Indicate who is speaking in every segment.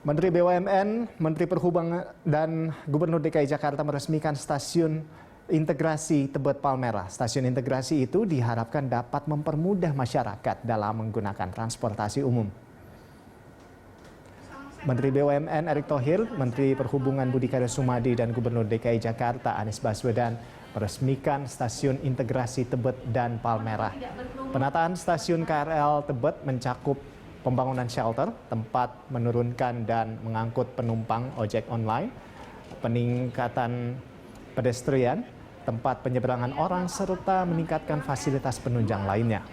Speaker 1: Menteri BUMN, Menteri Perhubungan dan Gubernur DKI Jakarta meresmikan stasiun integrasi Tebet Palmerah. Stasiun integrasi itu diharapkan dapat mempermudah masyarakat dalam menggunakan transportasi umum. Menteri BUMN Erick Thohir, Menteri Perhubungan Budi Karya Sumadi dan Gubernur DKI Jakarta Anies Baswedan meresmikan stasiun integrasi Tebet dan Palmerah. Penataan stasiun KRL Tebet mencakup pembangunan shelter, tempat menurunkan dan mengangkut penumpang ojek online, peningkatan pedestrian, tempat penyeberangan orang, serta meningkatkan fasilitas penunjang lainnya.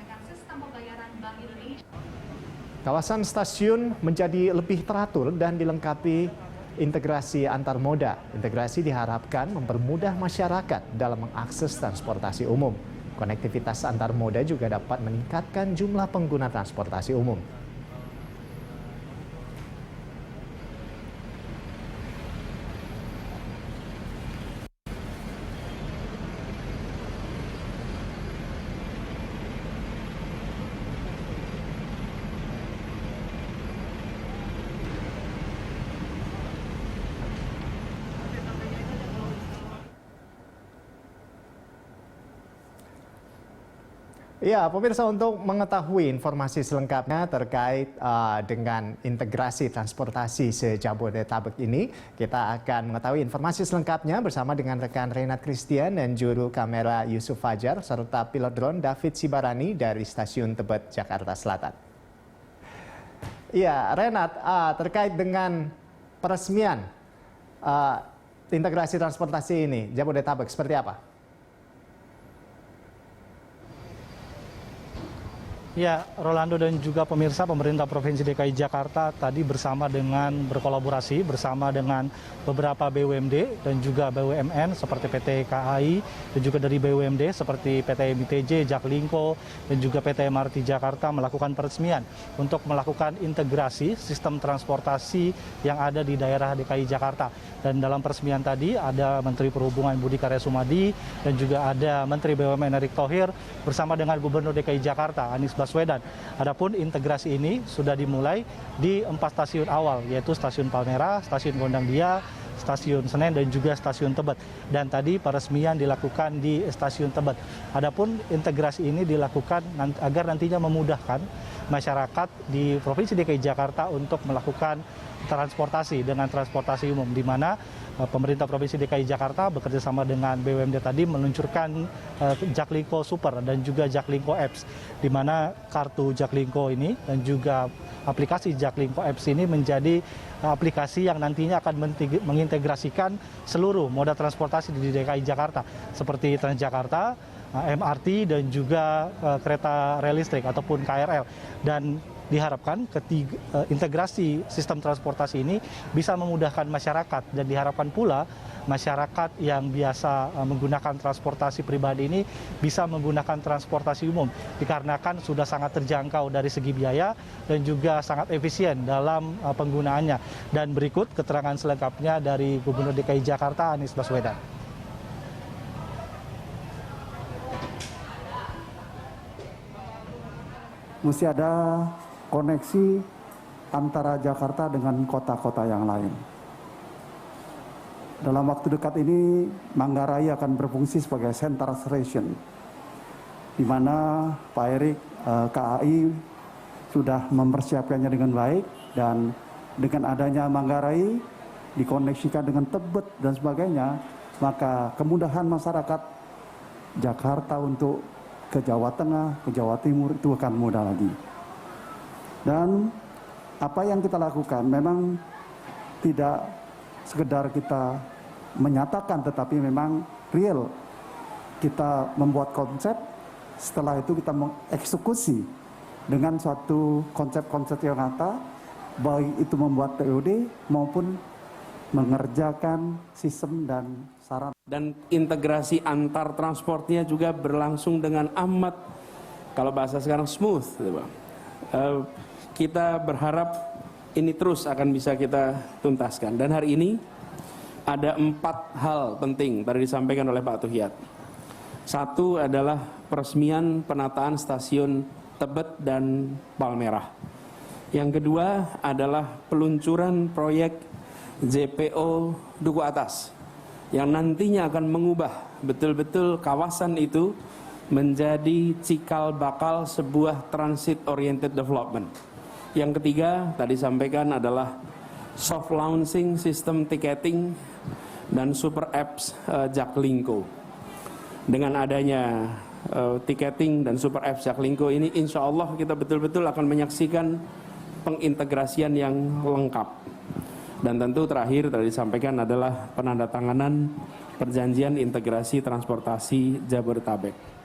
Speaker 1: Kawasan stasiun menjadi lebih teratur dan dilengkapi integrasi antar moda. Integrasi diharapkan mempermudah masyarakat dalam mengakses transportasi umum. Konektivitas antar moda juga dapat meningkatkan jumlah pengguna transportasi umum. Ya, pemirsa, untuk mengetahui informasi selengkapnya terkait dengan integrasi transportasi se-Jabodetabek ini, kita akan mengetahui informasi selengkapnya bersama dengan rekan Renat Christian dan juru kamera Yusuf Fajar, serta pilot drone David Sibarani dari Stasiun Tebet, Jakarta Selatan. Ya, Renat, terkait dengan peresmian integrasi transportasi ini, Jabodetabek, seperti apa?
Speaker 2: Ya, Rolando dan juga pemirsa, pemerintah Provinsi DKI Jakarta tadi berkolaborasi bersama dengan beberapa BUMD dan juga BUMN seperti PT KAI dan juga dari BUMD seperti PT MITJ, Jaklingko dan juga PT MRT Jakarta melakukan peresmian untuk melakukan integrasi sistem transportasi yang ada di daerah DKI Jakarta. Dan dalam peresmian tadi ada Menteri Perhubungan Budi Karya Sumadi dan juga ada Menteri BUMN Erick Thohir bersama dengan Gubernur DKI Jakarta Anies Baswedan. Adapun integrasi ini sudah dimulai di 4 stasiun awal, yaitu Stasiun Palmerah, Stasiun Gondangdia, Stasiun Senen dan juga Stasiun Tebet. Dan tadi peresmian dilakukan di Stasiun Tebet. Adapun integrasi ini dilakukan agar nantinya memudahkan masyarakat di Provinsi DKI Jakarta untuk melakukan transportasi dengan transportasi umum, di mana pemerintah Provinsi DKI Jakarta bekerja sama dengan BUMD tadi meluncurkan Jaklingko Super dan juga Jaklingko Apps, di mana kartu Jaklingko ini dan juga aplikasi Jaklingko Apps ini menjadi aplikasi yang nantinya akan mengintegrasikan seluruh moda transportasi di DKI Jakarta seperti Transjakarta, MRT dan juga kereta rel listrik ataupun KRL. Dan diharapkan integrasi sistem transportasi ini bisa memudahkan masyarakat, dan diharapkan pula masyarakat yang biasa menggunakan transportasi pribadi ini bisa menggunakan transportasi umum, dikarenakan sudah sangat terjangkau dari segi biaya dan juga sangat efisien dalam penggunaannya. Dan berikut keterangan selengkapnya dari Gubernur DKI Jakarta Anies Baswedan.
Speaker 3: Mesti ada koneksi antara Jakarta dengan kota-kota yang lain. Dalam waktu dekat ini, Manggarai akan berfungsi sebagai Central Station, di mana Pak Erick, KAI sudah mempersiapkannya dengan baik, dan dengan adanya Manggarai dikoneksikan dengan Tebet dan sebagainya, maka kemudahan masyarakat Jakarta untuk ke Jawa Tengah, ke Jawa Timur itu akan mudah lagi. Dan apa yang kita lakukan memang tidak sekedar kita menyatakan, tetapi memang real. Kita membuat konsep, setelah itu kita mengeksekusi dengan suatu konsep-konsep yang nyata, baik itu membuat TOD maupun mengerjakan sistem dan sarana.
Speaker 4: Dan integrasi antar transportnya juga berlangsung dengan amat, kalau bahasa sekarang, smooth. Kita berharap ini terus akan bisa kita tuntaskan. Dan hari ini ada 4 hal penting tadi disampaikan oleh Pak Tuhiat. Satu adalah peresmian penataan stasiun Tebet dan Palmerah. Yang kedua adalah peluncuran proyek JPO Duku Atas yang nantinya akan mengubah betul-betul kawasan itu menjadi cikal bakal sebuah transit oriented development. Yang ketiga tadi sampaikan adalah soft launching sistem ticketing dan super apps Jaklingko. Dengan adanya ticketing dan super apps Jaklingko ini, insya Allah kita betul-betul akan menyaksikan pengintegrasian yang lengkap. Dan tentu terakhir tadi disampaikan adalah penandatanganan perjanjian integrasi transportasi Jabodetabek.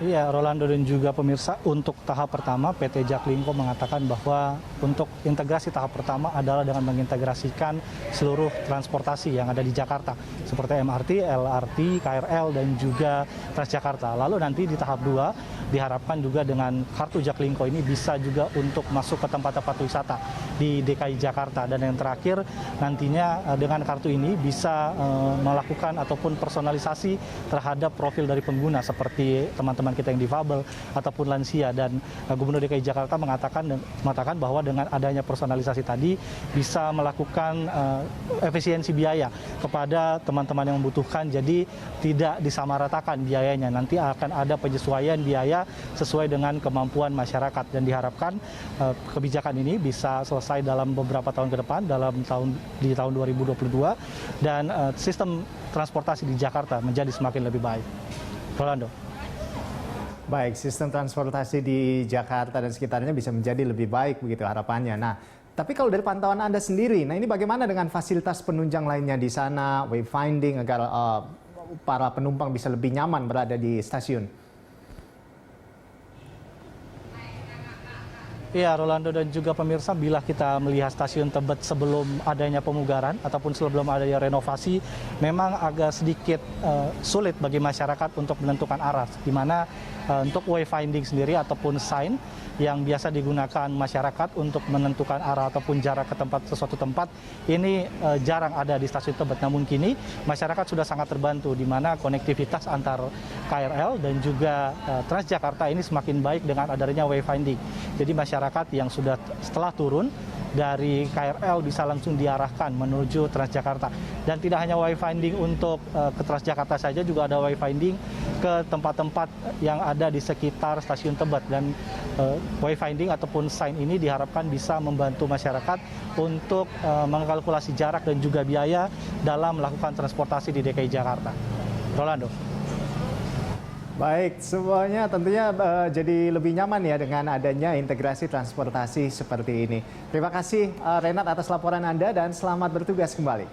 Speaker 2: Iya, Rolando dan juga pemirsa, untuk tahap pertama PT Jaklingko mengatakan bahwa untuk integrasi tahap pertama adalah dengan mengintegrasikan seluruh transportasi yang ada di Jakarta seperti MRT, LRT, KRL dan juga Transjakarta. Lalu nanti di tahap 2 diharapkan juga dengan kartu Jaklingko ini bisa juga untuk masuk ke tempat-tempat wisata di DKI Jakarta. Dan yang terakhir nantinya dengan kartu ini bisa melakukan ataupun personalisasi terhadap profil dari pengguna seperti teman-teman kita yang difabel ataupun lansia. Dan Gubernur DKI Jakarta mengatakan bahwa dengan adanya personalisasi tadi bisa melakukan efisiensi biaya kepada teman-teman yang membutuhkan, jadi tidak disamaratakan biayanya. Nanti akan ada penyesuaian biaya sesuai dengan kemampuan masyarakat dan diharapkan kebijakan ini bisa selesai dalam beberapa tahun ke depan, di tahun 2022, dan sistem transportasi di Jakarta menjadi semakin lebih baik. Rolando.
Speaker 1: Baik, sistem transportasi di Jakarta dan sekitarnya bisa menjadi lebih baik begitu harapannya. Nah, tapi kalau dari pantauan Anda sendiri, nah ini bagaimana dengan fasilitas penunjang lainnya di sana, wayfinding agar para penumpang bisa lebih nyaman berada di stasiun?
Speaker 2: Iya, Rolando dan juga pemirsa, bila kita melihat stasiun Tebet sebelum adanya pemugaran ataupun sebelum adanya renovasi, memang agak sedikit sulit bagi masyarakat untuk menentukan arah, di mana untuk wayfinding sendiri ataupun sign yang biasa digunakan masyarakat untuk menentukan arah ataupun jarak ke sesuatu tempat, ini jarang ada di stasiun Tebet. Namun kini masyarakat sudah sangat terbantu, di mana konektivitas antar KRL dan juga Transjakarta ini semakin baik dengan adanya wayfinding. Jadi masyarakat yang sudah setelah turun dari KRL bisa langsung diarahkan menuju Transjakarta. Dan tidak hanya wayfinding untuk ke Transjakarta saja, juga ada wayfinding ke tempat-tempat yang ada di sekitar stasiun Tebet. Dan wayfinding ataupun sign ini diharapkan bisa membantu masyarakat untuk mengkalkulasi jarak dan juga biaya dalam melakukan transportasi di DKI Jakarta. Rolando.
Speaker 1: Baik, semuanya tentunya jadi lebih nyaman ya dengan adanya integrasi transportasi seperti ini. Terima kasih Renat atas laporan Anda dan selamat bertugas kembali.